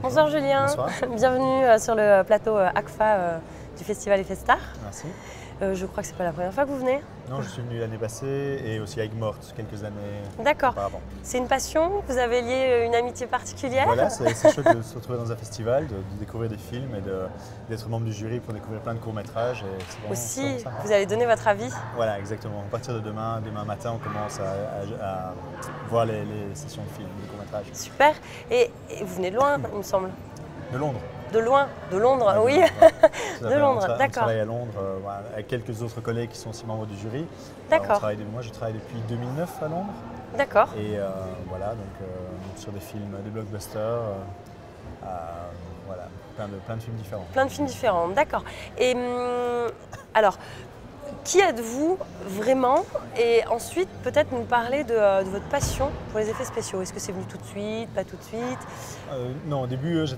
Bonsoir Julien, Bonsoir. Bienvenue sur le plateau ACFA du festival Effestar. Merci. Je crois que c'est pas la première fois que vous venez. Non, je suis venu l'année passée et aussi avec Morte quelques années auparavant. C'est une passion, vous avez lié une amitié particulière. Voilà, c'est chouette de se retrouver dans un festival, de découvrir des films et d'être membre du jury pour découvrir plein de courts-métrages. Aussi, vous allez donner votre avis. Voilà, exactement. À partir de demain matin, on commence à voir les sessions de films, des courts-métrages. Super. Et vous venez de loin, il me semble. De Londres. De loin, de Londres, ouais, oui. De Londres, d'accord. On travaille à Londres avec quelques autres collègues qui sont aussi membres du jury. D'accord. Moi, je travaille depuis 2009 à Londres. D'accord. Et voilà, donc sur des films, des blockbusters, voilà, plein de films différents. Plein de films différents, d'accord. Et alors, qui êtes-vous vraiment? Et ensuite, peut-être nous parler de votre passion pour les effets spéciaux. Est-ce que c'est venu tout de suite, pas tout de suite? Non, au début, j'ai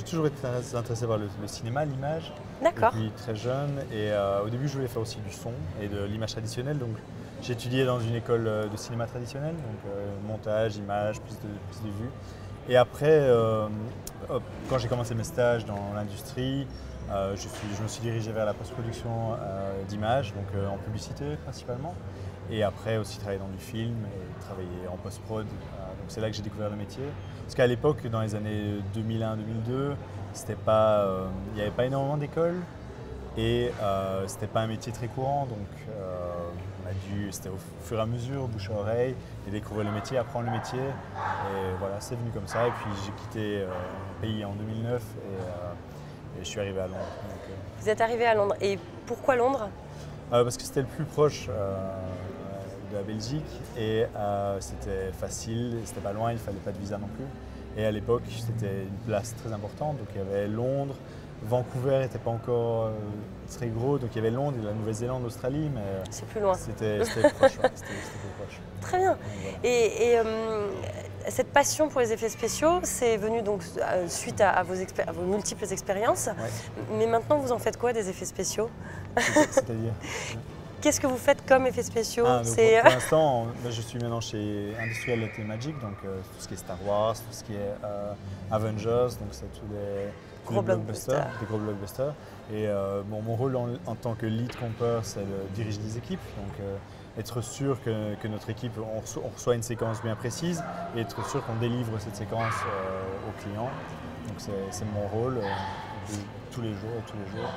toujours été très intéressé par le cinéma, l'image. D'accord. Depuis très jeune. Et au début, je voulais faire aussi du son et de l'image traditionnelle. Donc, j'ai étudié dans une école de cinéma traditionnel, donc montage, image, prise de vue. Et après, quand j'ai commencé mes stages dans l'industrie, je me suis dirigé vers la post-production d'images, donc en publicité principalement. Et après aussi travailler dans du film et travailler en post-prod. Donc c'est là que j'ai découvert le métier. Parce qu'à l'époque, dans les années 2001-2002, il n'y avait pas énormément d'écoles et c'était pas un métier très courant. Donc c'était au fur et à mesure, bouche à oreille, et découvrir le métier, apprendre le métier. Et voilà, c'est venu comme ça. Et puis j'ai quitté le pays en 2009 et je suis arrivé à Londres. Donc, Vous êtes arrivé à Londres. Et pourquoi Londres? Parce que c'était le plus proche de la Belgique et c'était facile, c'était pas loin, il ne fallait pas de visa non plus. Et à l'époque, c'était une place très importante. Donc il y avait Londres, Vancouver n'était pas encore très gros, donc il y avait Londres, la Nouvelle-Zélande, l'Australie, mais c'est plus loin. C'était proche, c'était plus proche. Très bien. Voilà. Et cette passion pour les effets spéciaux, c'est venu donc suite à vos multiples expériences. Ouais. Mais maintenant, vous en faites quoi des effets spéciaux? C'est-à-dire Qu'est-ce que vous faites comme effets spéciaux? Pour l'instant, je suis maintenant chez Industrial Light and Magic, donc tout ce qui est Star Wars, tout ce qui est Avengers, donc c'est tous les gros blockbusters. Et mon rôle en tant que lead comper, c'est de diriger des équipes, donc être sûr que notre équipe, on reçoit une séquence bien précise et être sûr qu'on délivre cette séquence au client. Donc c'est mon rôle. Tous les jours.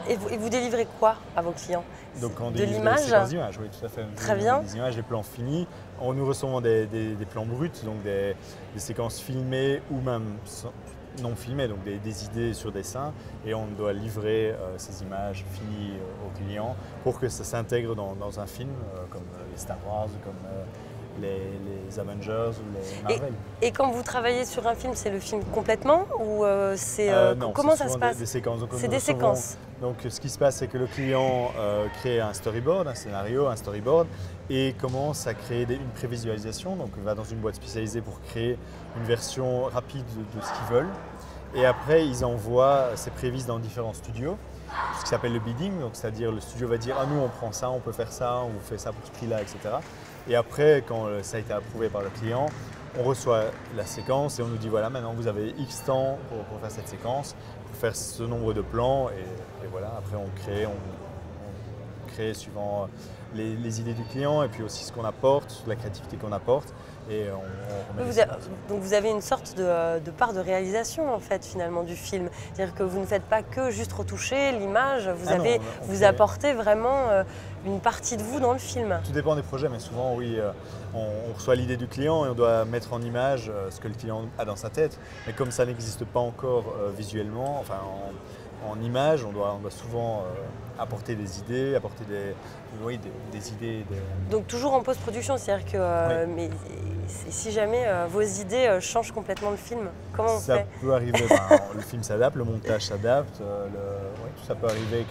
Et vous délivrez quoi à vos clients? Donc on de délivre l'image? des séquences d'images, oui, tout à fait. Très bien. Des images, des plans finis. Nous recevons des plans bruts, donc des séquences filmées ou même non filmées, donc des idées sur dessin. Et on doit livrer ces images finies aux clients pour que ça s'intègre dans un film comme les Star Wars, comme les Avengers ou les Marvel. Et quand vous travaillez sur un film, c'est le film complètement ou c'est non, comment ça se passe? Des séquences. C'est des séquences. Donc ce qui se passe, c'est que le client crée un storyboard, un scénario, un storyboard, et commence à créer une prévisualisation. Donc il va dans une boîte spécialisée pour créer une version rapide de ce qu'ils veulent. Et après, ils envoient ces prévises dans différents studios, ce qui s'appelle le bidding. Donc c'est-à-dire le studio va dire « Ah, nous on prend ça, on peut faire ça, on vous fait ça pour ce prix-là, etc. » Et après, quand ça a été approuvé par le client, on reçoit la séquence et on nous dit voilà, maintenant vous avez X temps pour faire cette séquence, pour faire ce nombre de plans. Et voilà, après on crée suivant les idées du client et puis aussi ce qu'on apporte, la créativité qu'on apporte. Et donc vous avez une sorte de part de réalisation en fait finalement du film. C'est-à-dire que vous ne faites pas que juste retoucher l'image, vous apportez vraiment une partie de vous dans le film. Tout dépend des projets, mais souvent oui, on reçoit l'idée du client et on doit mettre en image ce que le client a dans sa tête. Mais comme ça n'existe pas encore visuellement, enfin en image, on doit souvent apporter des idées, apporter des idées. Donc toujours en post-production, c'est-à-dire que oui. Mais si jamais vos idées changent complètement le film, comment on fait? Ça peut arriver, le film s'adapte, le montage s'adapte, tout ça peut arriver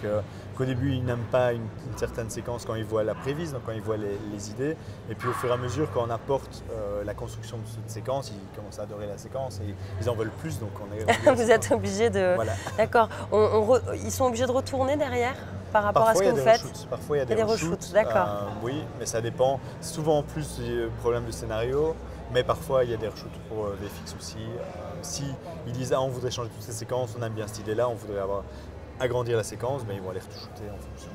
qu'au début ils n'aiment pas une certaine séquence quand ils voient la prévise, donc quand ils voient les idées, et puis au fur et à mesure quand on apporte la construction de cette séquence, ils commencent à adorer la séquence et ils en veulent plus, donc on est... Vous êtes obligé de... Voilà. D'accord. Ils sont obligés de retourner derrière par rapport Parfois, à ce que vous faites? Parfois il y a des reshoots, d'accord. oui, mais ça dépend. Souvent en plus du problème de scénario, Mais parfois, il y a des reshoots pour VFX aussi. Si ils disent on voudrait changer toutes ces séquences, on aime bien cette idée-là, on voudrait agrandir la séquence, mais ils vont aller retoucher en fonction.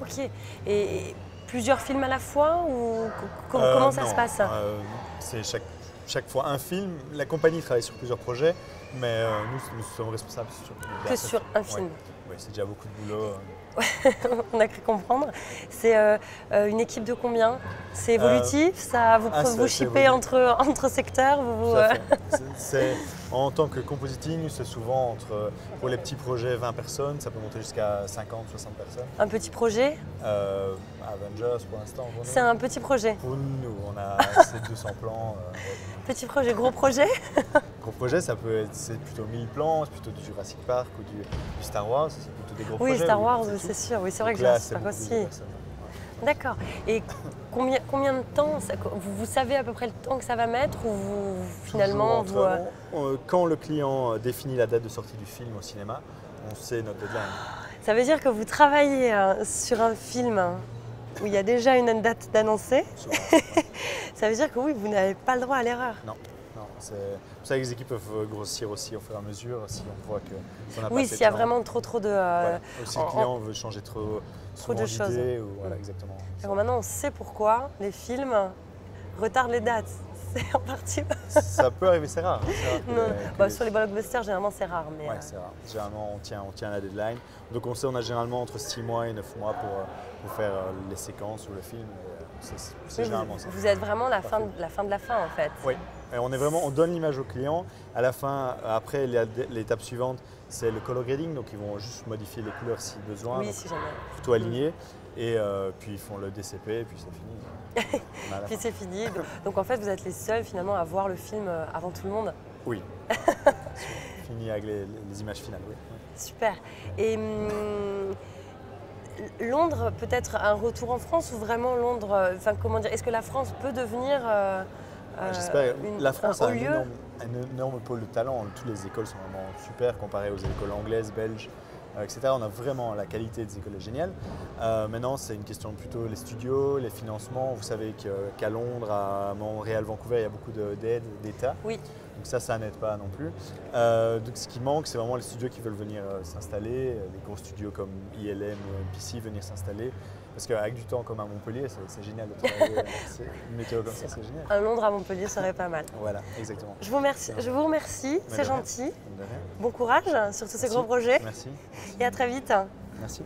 Ok. Et plusieurs films à la fois ou comment ça se passe? C'est chaque fois un film. La compagnie travaille sur plusieurs projets, mais nous sommes responsables sur un film. Oui, c'est déjà beaucoup de boulot. On a cru comprendre. C'est une équipe de combien? C'est évolutif? Ça vous shippez entre secteurs? En tant que compositing, c'est souvent pour les petits projets 20 personnes, ça peut monter jusqu'à 50, 60 personnes. Un petit projet? Avengers pour l'instant. C'est un petit projet? Pour nous, on a 200 plans. Petit projet, gros projet? Gros projet, c'est plutôt 1000 plans, c'est plutôt du Jurassic Park ou du Star Wars, c'est plutôt des gros projets. Oui, Star Wars, c'est sûr, oui, c'est vrai que Jurassic Park aussi. D'accord. Et combien de temps, vous savez à peu près le temps que ça va mettre ou finalement quand le client définit la date de sortie du film au cinéma, on sait notre deadline. Ça veut dire que vous travaillez sur un film où il y a déjà une date d'annoncer. Ça veut dire que oui, vous n'avez pas le droit à l'erreur. Non. C'est pour ça que les équipes peuvent grossir aussi au fur et à mesure si on voit que ça n'a pas Oui, s'il y a vraiment trop de... Si le client veut changer trop de choses. Voilà, exactement. Alors maintenant, on sait pourquoi les films retardent les dates. C'est en partie... Ça peut arriver, c'est rare. Sur les blockbusters, généralement, c'est rare. Oui, c'est rare. Généralement, on tient à la deadline. Donc on sait, on a généralement entre 6 mois et 9 mois pour faire les séquences ou le film. C'est généralement ça. Vous êtes vraiment la fin de la fin, en fait. Oui. Et on donne l'image au client. À la fin, après, l'étape suivante, c'est le color grading. Donc, ils vont juste modifier les couleurs si besoin. Oui, si jamais. Plutôt aligné. Et puis, ils font le DCP et puis c'est fini. Puis c'est fini. Donc, en fait, vous êtes les seuls, finalement, à voir le film avant tout le monde. Oui. Fini avec les images finales, oui. Super. Et Londres, peut-être un retour en France ou vraiment Londres, comment dire, est-ce que la France peut devenir... J'espère. La France a un énorme pôle de talent. Toutes les écoles sont vraiment super comparées aux écoles anglaises, belges, etc. On a vraiment la qualité des écoles est géniale. Maintenant, c'est une question plutôt les studios, les financements. Vous savez qu'à Londres, à Montréal, Vancouver, il y a beaucoup d'aides d'État. Oui. Donc ça n'aide pas non plus. Donc ce qui manque, c'est vraiment les studios qui veulent venir s'installer, les gros studios comme ILM ou MPC venir s'installer. Parce qu'avec du temps comme à Montpellier, c'est génial de travailler. Une météo comme ça, c'est génial. Un Londres à Montpellier serait pas mal. Voilà, exactement. Je vous remercie, c'est gentil. De rien. Bon courage sur tous ces gros projets. Merci. Et à très vite. Merci.